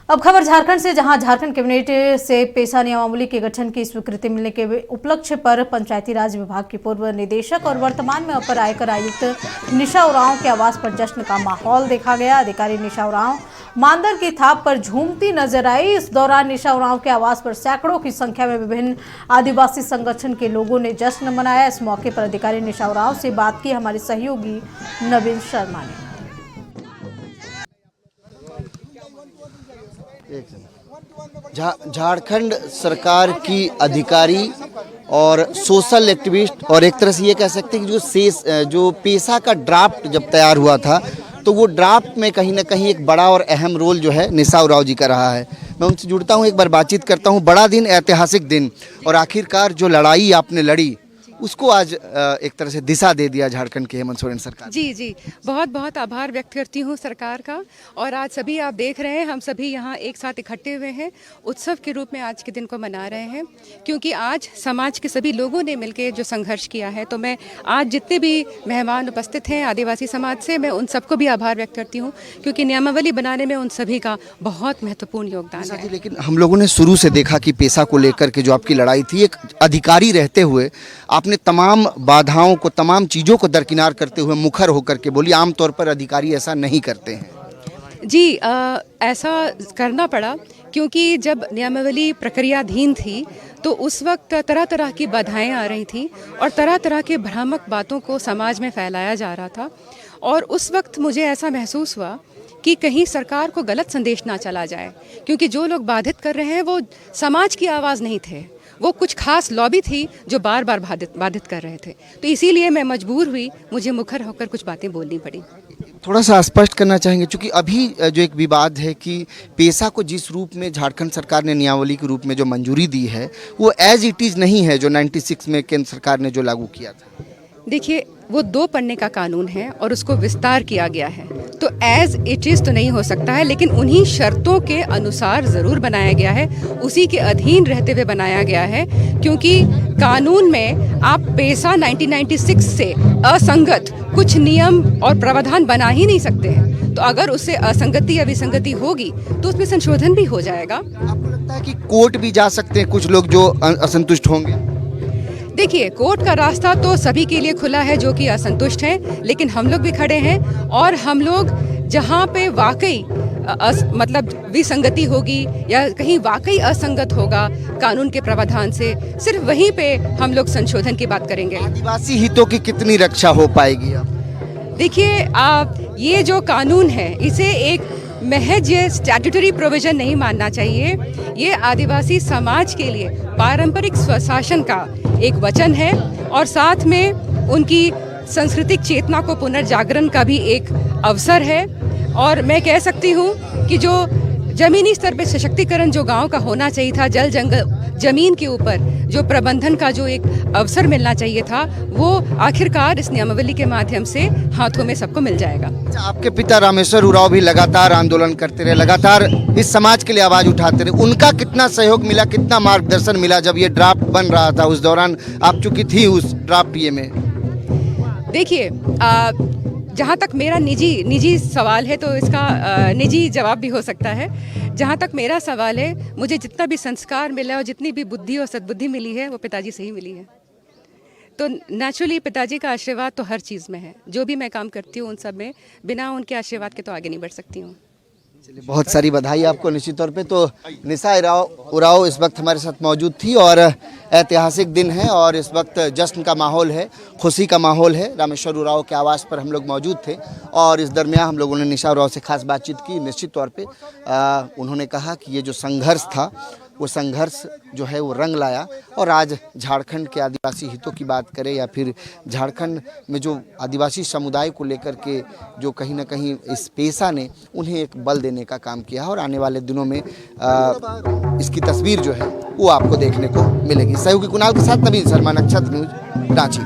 अब खबर झारखंड से, जहां झारखंड कैबिनेट से पेशा नियमावली के गठन की स्वीकृति मिलने के उपलक्ष्य पर पंचायती राज विभाग की पूर्व निदेशक और वर्तमान में अपर आयकर आयुक्त निशा उरांव के आवास पर जश्न का माहौल देखा गया। अधिकारी निशा उरांव मानदर की थाप पर झूमती नजर आई। इस दौरान निशा उरांव के आवास पर सैकड़ों की संख्या में विभिन्न आदिवासी संगठन के लोगों ने जश्न मनाया। इस मौके पर अधिकारी निशा उरांव से बात की हमारे सहयोगी नवीन शर्मा ने। झारखंड सरकार की अधिकारी और सोशल एक्टिविस्ट, और एक तरह से ये कह सकते हैं कि जो पेशा का ड्राफ्ट जब तैयार हुआ था तो वो ड्राफ्ट में कहीं ना कहीं एक बड़ा और अहम रोल जो है निशा उरांव जी का रहा है। मैं उनसे जुड़ता हूँ, एक बार बातचीत करता हूँ। बड़ा दिन, ऐतिहासिक दिन, और आखिरकार जो लड़ाई आपने लड़ी उसको आज एक तरह से दिशा दे दिया झारखंड के हेमंत सोरेन सरकार। जी, बहुत बहुत आभार व्यक्त करती हूँ सरकार का। और आज सभी आप देख रहे हैं, हम सभी यहाँ एक साथ इकट्ठे हुए हैं, उत्सव के रूप में आज के दिन को मना रहे हैं, क्योंकि आज समाज के सभी लोगों ने मिलकर जो संघर्ष किया है। तो मैं आज जितने भी मेहमान उपस्थित हैं आदिवासी समाज से, मैं उन सबको भी आभार व्यक्त करती हूँ, क्योंकि नियमावली बनाने में उन सभी का बहुत महत्वपूर्ण योगदान है। लेकिन हम लोगों ने शुरू से देखा कि पेशा को लेकर के जो आपकी लड़ाई थी, एक अधिकारी रहते हुए आपने तमाम बाधाओं को, तमाम चीज़ों को दरकिनार करते हुए मुखर होकर के बोली। आमतौर पर अधिकारी ऐसा नहीं करते हैं। जी, ऐसा करना पड़ा क्योंकि जब नियमावली प्रक्रियाधीन थी तो उस वक्त तरह तरह की बाधाएं आ रही थी और तरह तरह के भ्रामक बातों को समाज में फैलाया जा रहा था। और उस वक्त मुझे ऐसा महसूस हुआ कि कहीं सरकार को गलत संदेश ना चला जाए, क्योंकि जो लोग बाधित कर रहे हैं वो समाज की आवाज़ नहीं थे, वो कुछ खास लॉबी थी जो बार बार बाधित कर रहे थे। तो इसीलिए मैं मजबूर हुई, मुझे मुखर होकर कुछ बातें बोलनी पड़ी। थोड़ा सा स्पष्ट करना चाहेंगे, क्योंकि अभी जो एक विवाद है कि पेशा को जिस रूप में झारखंड सरकार ने नियमावली के रूप में जो मंजूरी दी है वो एज इट इज़ नहीं है जो 96 में केंद्र सरकार ने जो लागू किया था। देखिए, वो 2 पन्ने का कानून है और उसको विस्तार किया गया है, तो एज इट इज़ तो नहीं हो सकता है, लेकिन उन्हीं शर्तों के अनुसार ज़रूर बनाया गया है, उसी के अधीन रहते हुए बनाया गया है। क्योंकि कानून में आप पेशा 1996 से असंगत कुछ नियम और प्रावधान बना ही नहीं सकते हैं। तो अगर उससे असंगति या विसंगति होगी तो उसमें संशोधन भी हो जाएगा। आपको लगता है कि कोर्ट भी जा सकते हैं कुछ लोग जो असंतुष्ट होंगे? देखिए, कोर्ट का रास्ता तो सभी के लिए खुला है जो कि असंतुष्ट हैं, लेकिन हम लोग भी खड़े हैं और हम लोग जहां पे वाकई मतलब विसंगति होगी या कहीं वाकई असंगत होगा कानून के प्रावधान से, सिर्फ वहीं पे हम लोग संशोधन की बात करेंगे। आदिवासी हितों की कितनी रक्षा हो पाएगी? देखिए, ये जो कानून है इसे एक महज स्टैट्यूटरी प्रोविजन नहीं मानना चाहिए। ये आदिवासी समाज के लिए पारंपरिक स्वशासन का एक वचन है और साथ में उनकी सांस्कृतिक चेतना को पुनर्जागरण का भी एक अवसर है। और मैं कह सकती हूँ कि जो जमीनी स्तर पे सशक्तिकरण जो गांव का होना चाहिए था, जल जंगल जमीन के ऊपर जो प्रबंधन का जो एक अवसर मिलना चाहिए था, वो आखिरकार इस नियमावली के माध्यम से हाथों में सबको मिल जाएगा। आपके पिता रामेश्वर उरांव भी लगातार आंदोलन करते रहे, लगातार इस समाज के लिए आवाज उठाते रहे। उनका कितना सहयोग मिला, कितना मार्गदर्शन मिला जब ये ड्राफ्ट बन रहा था? उस दौरान आप चूंकि थी उस ड्राफ्ट ये में। देखिए, जहाँ तक मेरा निजी सवाल है तो इसका निजी जवाब भी हो सकता है। जहाँ तक मेरा सवाल है, मुझे जितना भी संस्कार मिला और जितनी भी बुद्धि और सद्बुद्धि मिली है वो पिताजी से ही मिली है। तो नेचुरली पिताजी का आशीर्वाद तो हर चीज़ में है। जो भी मैं काम करती हूँ उन सब में बिना उनके आशीर्वाद के तो आगे नहीं बढ़ सकती हूँ। चलिए, बहुत सारी बधाई आपको निश्चित तौर पे। तो निशा उरांव इस वक्त हमारे साथ मौजूद थी और ऐतिहासिक दिन है और इस वक्त जश्न का माहौल है, खुशी का माहौल है। रामेश्वर उरांव के आवास पर हम लोग मौजूद थे और इस दरमियान हम लोगों ने निशा उरांव से खास बातचीत की। निश्चित तौर पे उन्होंने कहा कि ये जो संघर्ष था वो संघर्ष जो है वो रंग लाया और आज झारखंड के आदिवासी हितों की बात करें या फिर झारखंड में जो आदिवासी समुदाय को लेकर के जो कहीं ना कहीं इस पेशा ने उन्हें एक बल देने का काम किया है और आने वाले दिनों में इसकी तस्वीर जो है वो आपको देखने को मिलेगी। सहयोगी कुणाल के साथ नवीन शर्मा, नक्षत्र न्यूज, रांची।